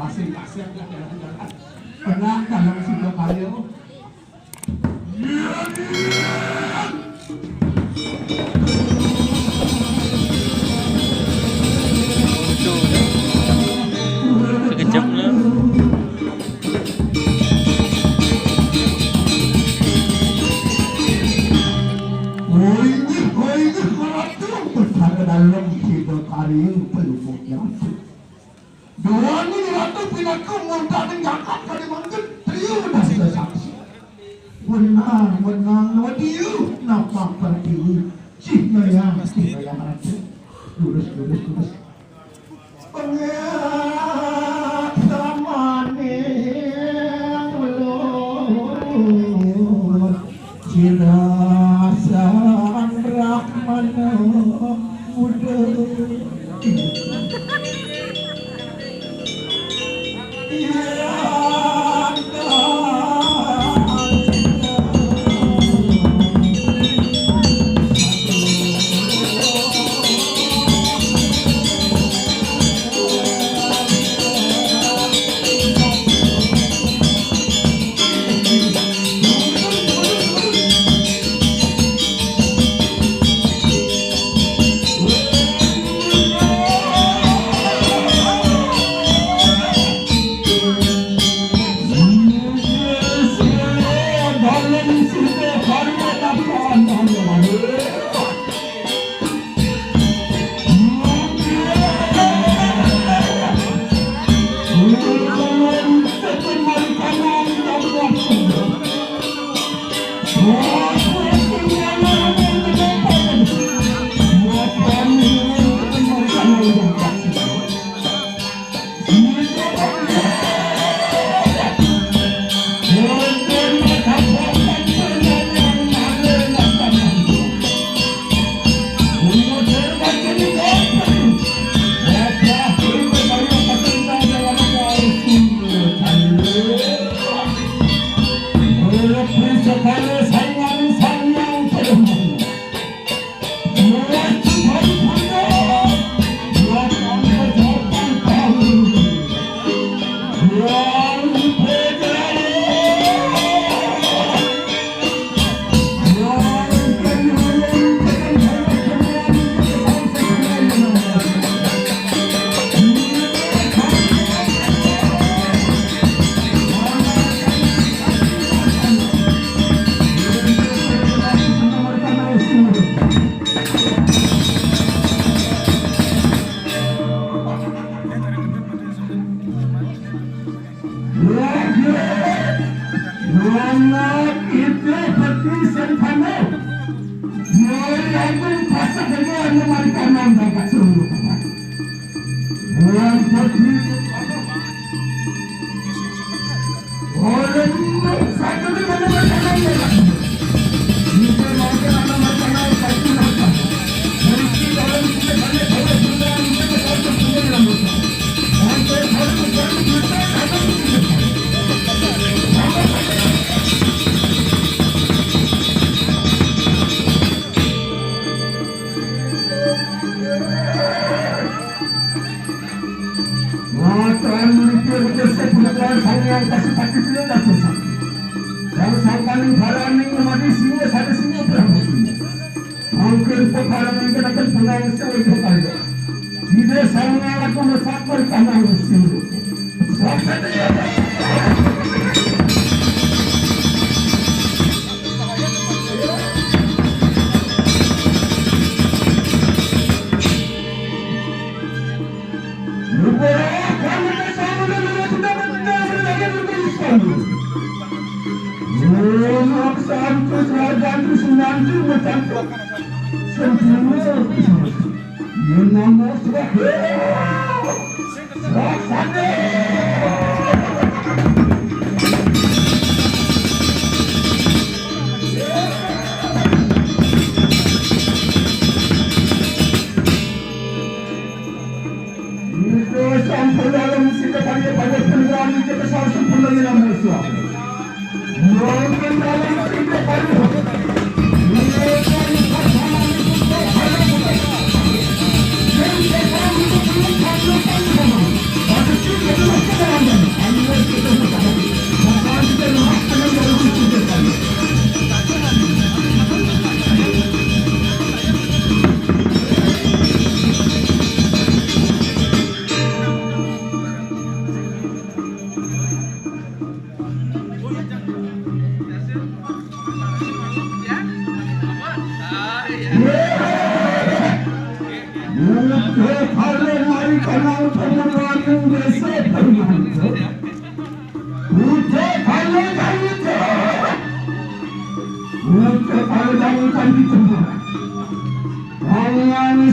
masing-masing jalan-jalan. Pernah dalam Sidakarya. Sekejap lah. Dalam Sidakarya pelupuknya doa ini ratu pinaku muntah menjangkap kalimantan trio dan sesaksi benar wadiu nampak pertiwi cihnya yang ratu lurus pengat samane ulur cirasan rahmana muda Thank you.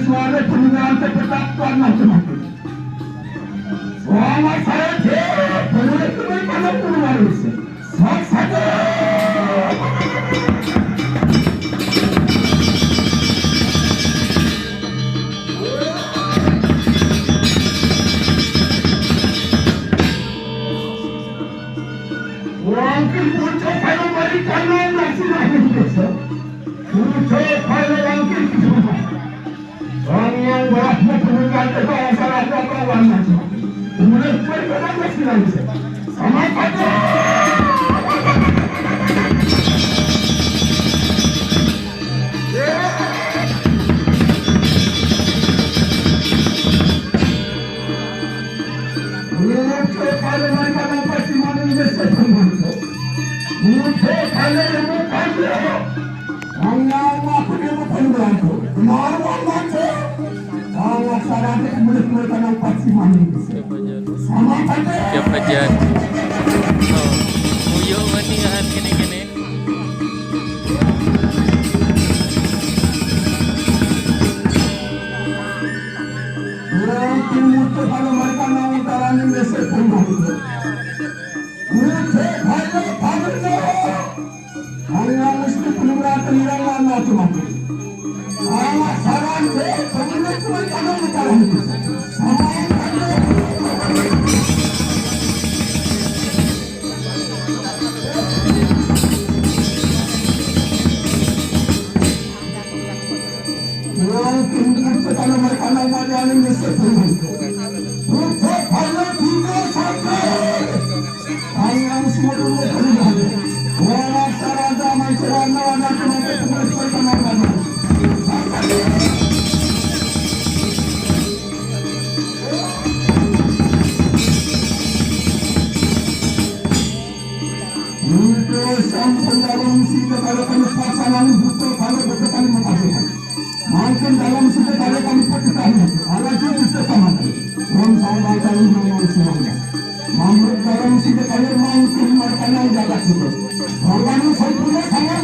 suara pendengar kepetakkan macam-macam. Selamat saja, boleh kembali penulis. Selamat saja. Wangkil pucuk kalau berikan nasi lahir desa. Pucuk kalau wangkil semua. Orang yang berasal pendengar kepada salah kawan macam. Kemudian berikan nasi lahir desa. Selamat saja. Siapa jadi? Oh, muyo maningahan kini-kini. Kalau mereka mau jalani besok pembantu, hanya mesti penuratan yang mana macam-macam. Awas saran deh, pengen cuma kalau jalani besok. Kalau mereka mau jalani besok pembantu. Makin dalam sudah ada kami pekerjaan, Allah juga bersama kami. Sama kami semuanya. Mampir dalam sudah kami makin mereka yang jaga sudah. Orang yang sempurna sama